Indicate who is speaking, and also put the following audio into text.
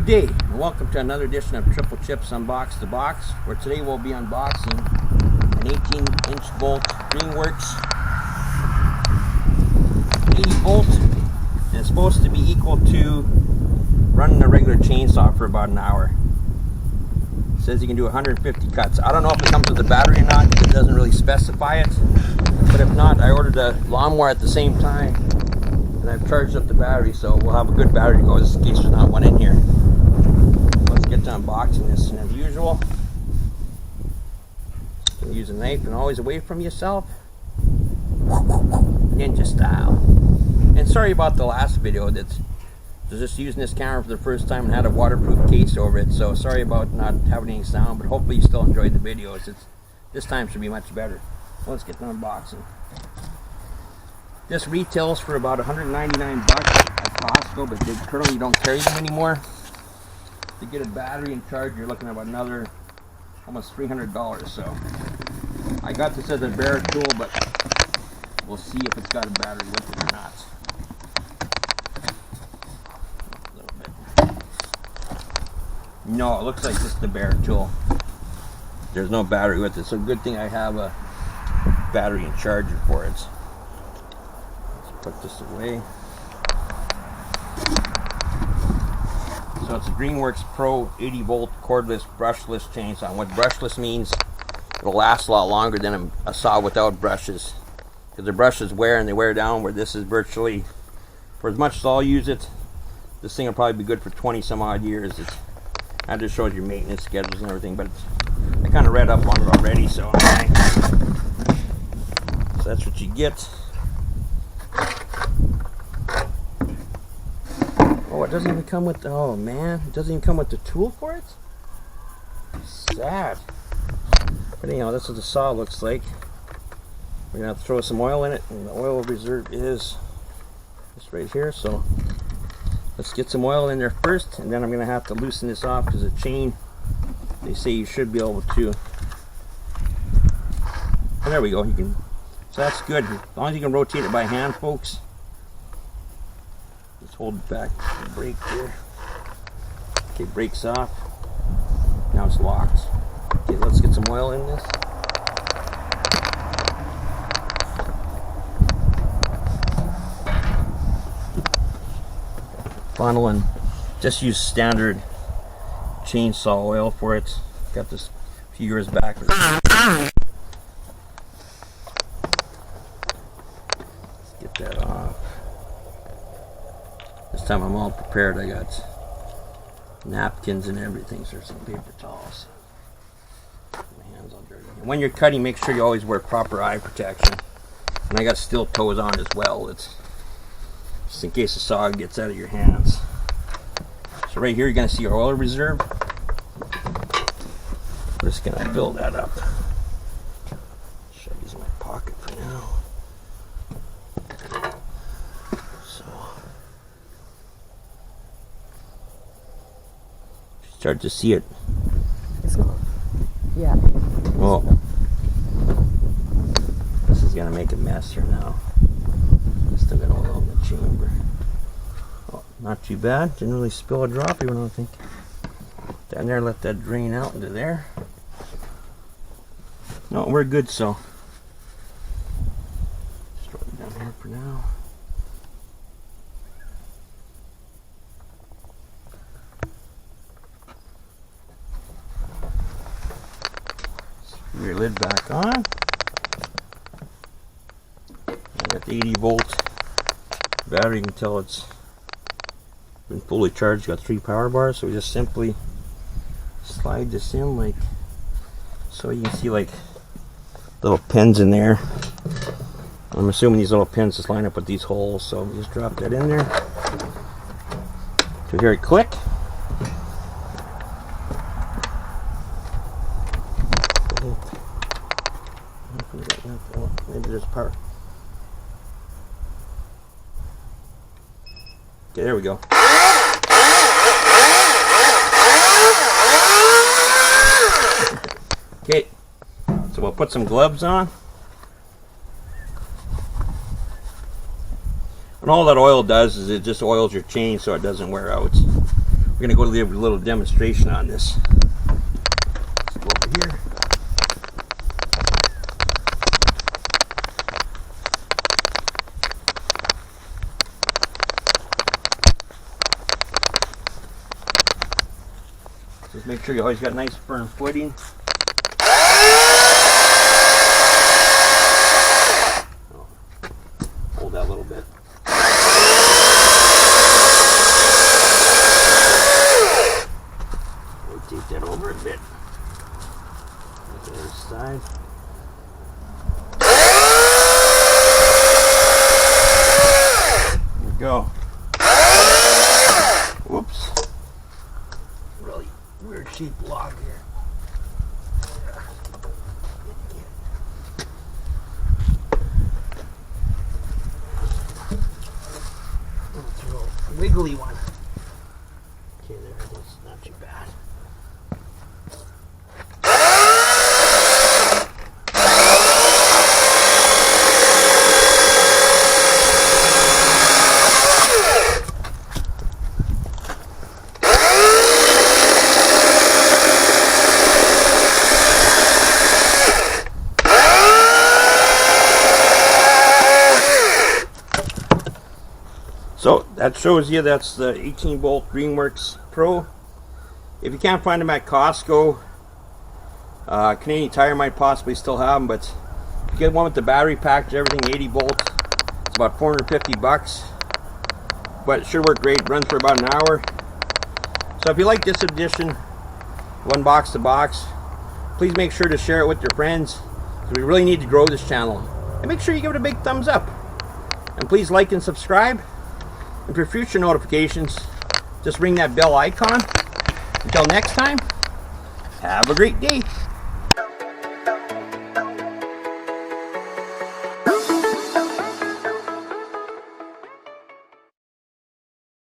Speaker 1: day, and welcome to another edition of TripleChip's Unbox the Box, where today we'll be unboxing an 18-inch volt GREENWORKS 80 volt, and it's supposed to be equal to running a regular chainsaw for about an hour. It says you can do 150 cuts. I don't know if it comes with a battery or not, because it doesn't really specify it, but if not, I ordered a lawnmower at the same time, and I've charged up the battery, so we'll have a good battery to go just in case there's not one in here. Let's get to unboxing this, and as usual, you can use a knife and always away from yourself, ninja style. And sorry about the last video, that's just using this camera for the first time and had a waterproof case over it, so sorry about not having any sound, but hopefully you still enjoyed the videos. This time should be much better. Let's get to unboxing. This retails for about 199 bucks at Costco, but they currently don't carry them anymore. To get a battery and charge, you're looking at about another almost $300. So I got this as a bare tool, but we'll see if it's got a battery with it or not. A little bit. No, it looks like just the bare tool. There's no battery with it, so good thing I have a battery and charger for it. Put this away. So it's a GREENWORKS Pro 80 volt cordless brushless chainsaw. And what brushless means, it'll last a lot longer than a saw without brushes, because the brushes wear and they wear down, where this is virtually, for as much as I'll use it, this thing will probably be good for 20 some odd years. That just shows your maintenance schedules and everything, but I kind of read up on it already, so that's what you get. Oh, it doesn't even come with the, oh man, it doesn't even come with the tool for it? Sad. But anyhow, that's what the saw looks like. We're gonna have to throw some oil in it, and the oil reserve is this right here, so let's get some oil in there first, and then I'm gonna have to loosen this off, because the chain, they say you should be able to. And there we go, you can, so that's good. As long as you can rotate it by hand, folks. Just hold it back, the brake here. Okay, brake's off. Now it's locked. Okay, let's get some oil in this. Funnel, and just use standard chainsaw oil for it. Got this a few years back. Let's get that off. This time I'm all prepared. I got napkins and everything, so there's some paper towels. My hands all dirty. And when you're cutting, make sure you always wear proper eye protection. And I got steel toes on as well. It's just in case the saw gets out of your hands. So right here you're going to see your oil reserve. We're just going to fill that up. Should I use my pocket for now? Start to see it.
Speaker 2: Yeah.
Speaker 1: Oh, this is gonna make a mess here now. Still got oil in the chamber. Oh, not too bad. Didn't really spill a drop even, I don't think. Down there, let that drain out into there. No, we're good. So just throw it down here for now. Your lid back on. I got the 80 volt battery until it's been fully charged. Got 3 power bars, so we just simply slide this in like so. You can see like little pins in there. I'm assuming these little pins just line up with these holes, so we just drop that in there. To hear it click. Maybe there's power. Okay, there we go. Okay, so we'll put some gloves on. And all that oil does is it just oils your chain so it doesn't wear out. We're going to go to a little demonstration on this. Let's go over here. Just make sure you always got nice firm footing. Hold that a little bit. Rotate that over a bit. Look at the other side. There we go. Whoops. Really weird shaped log here. It's a little wiggly one. Okay, there it is. Not too bad. So that shows you that's the 18-volt GREENWORKS Pro. If you can't find them at Costco, Canadian Tire might possibly still have them, but if you get one with the battery package, everything 80 volts, it's about 450 bucks. But it should work great, runs for about an hour. So if you like this edition, Unbox the Box, please make sure to share it with your friends, because we really need to grow this channel. And make sure you give it a big thumbs up. And please like and subscribe. And for future notifications, just ring that bell icon. Until next time, have a great day.